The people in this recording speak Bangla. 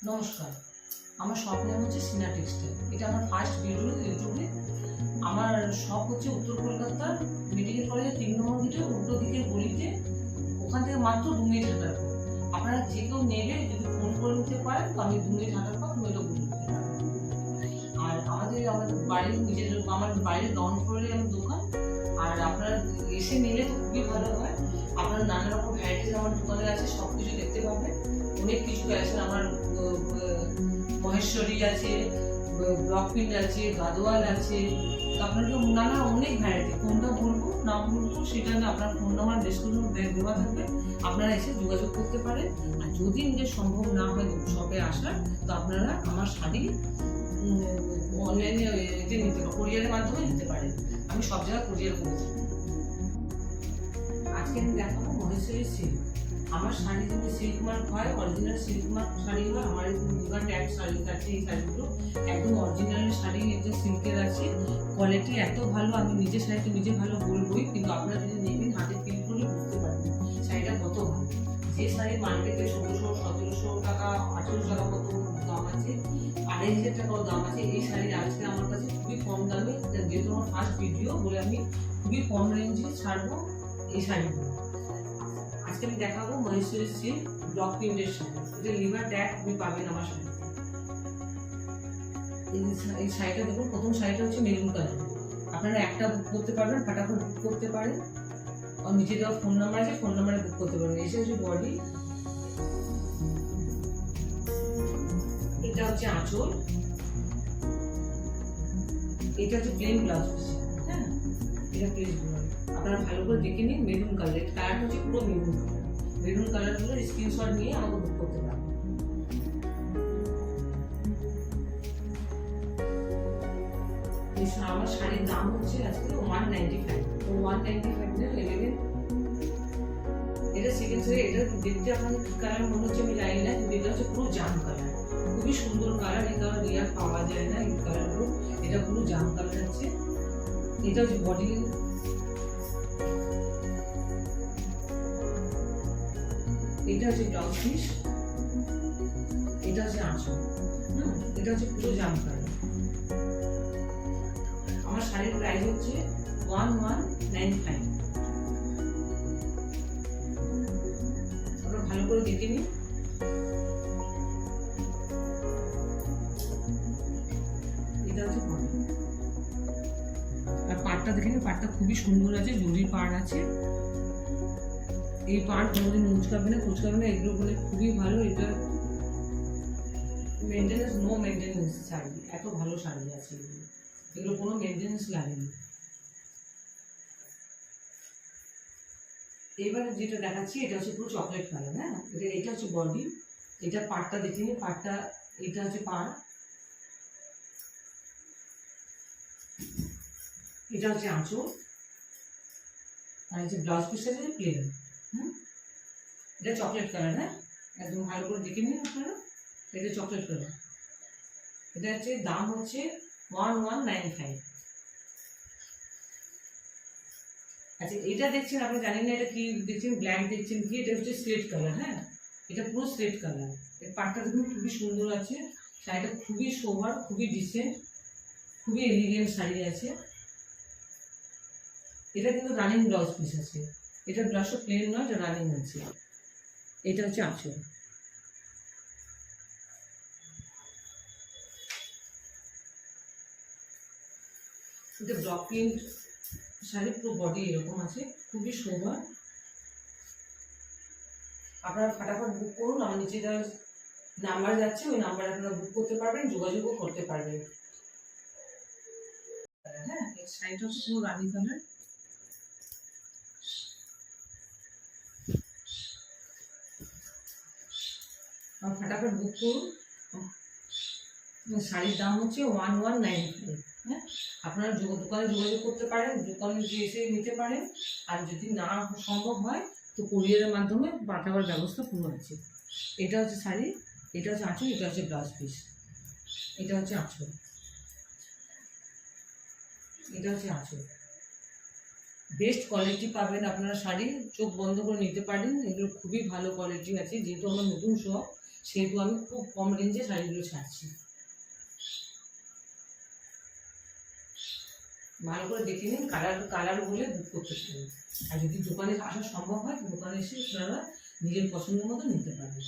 নমস্কার, আমার শপ নেম হচ্ছে সিনা টেক্সটাইল। এটা আমার ফার্স্ট ভিডিও ইউটিউবে। আমার শপ হচ্ছে উত্তর কলকাতার মেডিকেল কলেজের 3 নম্বর গেটের উল্টো দিকের গলিতে। ওখান থেকে মাত্র 2 মিনিট হাঁটার পর। আপনারা যে কেউ নেবে যদি ফোন করে নিতে পারেন তো আমি 2 মিনিট হাঁটার পর তুমি এটা বলে দিতে পারবো। আর আমাদের বাড়ির আমার বাড়ির গ্রাউন্ড ফ্লোরে আমার দোকান। আর আপনারা এসে নিলে তো খুবই ভালো হয়। আপনার নানা রকম ভ্যারাইটিস আমার দোকানে আছে, সব কিছু দেখতে পাবেন। অনেক কিছু আছে, আমার মহেশ্বরী আছে, ব্লক প্রিন্ট আছে, গাদোয়াল আছে। আপনাকে নানা অনেক ভ্যারাইটি, কোনটা বলবো না বলবো সেটা না, আপনার ফোন নাম্বার ডেসক্রিপশনে দেওয়া থাকবে, আপনারা এসে যোগাযোগ করতে পারেন। আর যদি নিজের সম্ভব না হয় শপে আসার, তো আপনারা আমার শাড়ি অনলাইনে এতে নিতে পারেন, কোরিয়ারের মাধ্যমে নিতে পারেন। আমি সব জায়গায় কোরিয়ার করেছি। আজকে আমি দেখাবো মহেশ্বরী সিল্ক। আমার শাড়ি যদি সিল্ক মার্ক হয়, অরিজিনাল সিল্ক মার্ক শাড়ি হয়। আমার লিভার ট্যাগ শাড়ি আছে, এই শাড়িগুলো একদম অরিজিনাল শাড়ি, একদম সিল্কের আছে। কোয়ালিটি এত ভালো, আমি নিজের শাড়িতে নিজে ভালো বলবোই, কিন্তু আপনারা যদি নেবেন হাতে ফিল করলে বুঝতে পারবেন শাড়িটা কত ভালো। যে শাড়ি মার্কেটে 1600-1700 টাকা, 1800 টাকা কত দাম আছে, 2500 টাকাও দাম আছে, এই শাড়ি আজকে আমার কাছে খুবই কম দামে, যেহেতু আমার ফার্স্ট ভিডিও বলে আমি খুবই কম রেঞ্জে ছাড়বো এই শাড়িগুলো। আজকে আমি দেখাবো মহেশ্বরী সিল্ক ব্লক প্রিন্টের শাড়ি। এটা লিভার ট্যাগ আপনি পাবেন আমার শাড়িতে। এই শাড়িটা দেখুন, প্রথম শাড়িটা হচ্ছে মেরুন কালার। আপনারা একটা বুক করতে পারবেন, ফাটাফাট বুক করতে পারেন। আর নিচে দেওয়া ফোন নাম্বার আছে, ফোন নাম্বারে বুক করতে পারবেন। এসে হচ্ছে বডি, এটা হচ্ছে আঁচল, এটা হচ্ছে প্লেন ব্লাউজ পিস। হ্যাঁ, এটা প্লেন ব্লাউজ। আপনারা ভালো করে দেখে নিন। মেরুন কালার, কালারটা হচ্ছে পুরো মেরুন কালার। মেরুন কালারগুলো স্ক্রিনশট নিয়ে আমাকে বুক করতে পারবেন। আমার শাড়ির দাম হচ্ছে আজকে 195। তো 195 11। এটা সেকেন্ড শাড়ি। এটা দেখতে আপনাদের কি কালার মনে হচ্ছে আমি জানি না, কিন্তু এটা হচ্ছে পুরো জাম কালার। খুবই সুন্দর কালার, এই কালার রিয়ার পাওয়া যায় না এই কালারগুলো। এটা পুরো জাম কালার আছে। এটা হচ্ছে বডি, এটা হচ্ছে ব্লাউজ পিস, এটা হচ্ছে আঁচল। এটা হচ্ছে পুরো জাম কালার। আমার শাড়ির প্রাইস হচ্ছে 1195। আপনারা ভালো করে দেখে নিন। এটা হচ্ছে বডি। আর পাড়টা দেখে নিন, পাড়টা খুবই সুন্দর আছে, জরি পাড় আছে। এই পাড় কোনোদিন মুচকাবে না, কুচকাবে না, এগুলো বলে খুবই ভালো। এটা মেনটেন্যান্স, নো মেনটেন্যান্স শাড়ি, এত ভালো শাড়ি আছে এগুলো কোনো মেনটেন্যান্স লাগে না। এবার যেটা দেখাচ্ছি এটা হচ্ছে পুরো চকলেট কালার। হ্যাঁ, এটা হচ্ছে বডি, এটা পাড়টা দেখে নিন, পাড়টা এটা হচ্ছে পাড়, এটা হচ্ছে আঁচল, আর হচ্ছে ব্লাউজ পিসটা হচ্ছে প্লেন। এটা চকলেট কালার। হ্যাঁ, একদম ভালো করে দেখে নিন আপনারা। এটা চকলেট কালার। এটা হচ্ছে দাম হচ্ছে 1195। আচ্ছা, এটা দেখছেন, আপনি জানেন না এটা কি দেখছেন, ব্ল্যাক দেখছেন কি, এটা হচ্ছে স্লেট কালার। হ্যাঁ, এটা পুরো স্লেট কালার। এর পাটটা দেখুন খুবই সুন্দর আছে, শাড়িটা খুবই সোবার, খুবই ডিসেন্ট, খুবই এলিগেন্ট শাড়ি আছে। এটা কিন্তু রানিং ব্লাউজ পিস আছে, এটা ব্লাউজটা প্লেন নয়, এটা রানিং আছে। এটা হচ্ছে আঁচল। এটা ব্লক প্রিন্ট শাড়ি, পুরো বডি এরকম আছে, খুবই সোবার। আপনারা ফাটাফাট বুক করুন, আমার নিচে যা নাম্বার যাচ্ছে ওই নাম্বারে আপনারা বুক করতে পারবেন, যোগাযোগও করতে পারবেন। হ্যাঁ, এই শাড়িটা হচ্ছে পুরো রানি কালার। ফাটাফাট বুক করুন। শাড়ির দাম হচ্ছে 1195। হ্যাঁ, আপনারা দোকানে যোগাযোগ করতে পারেন, দোকানে গিয়ে এসে নিতে পারেন। আর যদি না সম্ভব হয় তো কোরিয়ারের মাধ্যমে পাঠাবার ব্যবস্থা পুরো আছে। এটা হচ্ছে শাড়ি, এটা হচ্ছে আঁচল, এটা হচ্ছে ব্লাউজ পিস, এটা হচ্ছে আঁচল, এটা হচ্ছে আঁচল। বেস্ট কোয়ালিটি পাবেন আপনারা শাড়ি, চোখ বন্ধ করে নিতে পারেন। এগুলো খুবই ভালো কোয়ালিটি আছে, যেহেতু আমার নতুন শপ সেহেতু আমি খুব কম রেঞ্জে শাড়িগুলো ছাড়ছি। ভালো করে দেখে নিন, কালার বলে বুক করতে পারেন। আর যদি দোকানে আসা সম্ভব হয় তো দোকানে এসে আপনারা নিজের পছন্দ মতো নিতে পারবেন।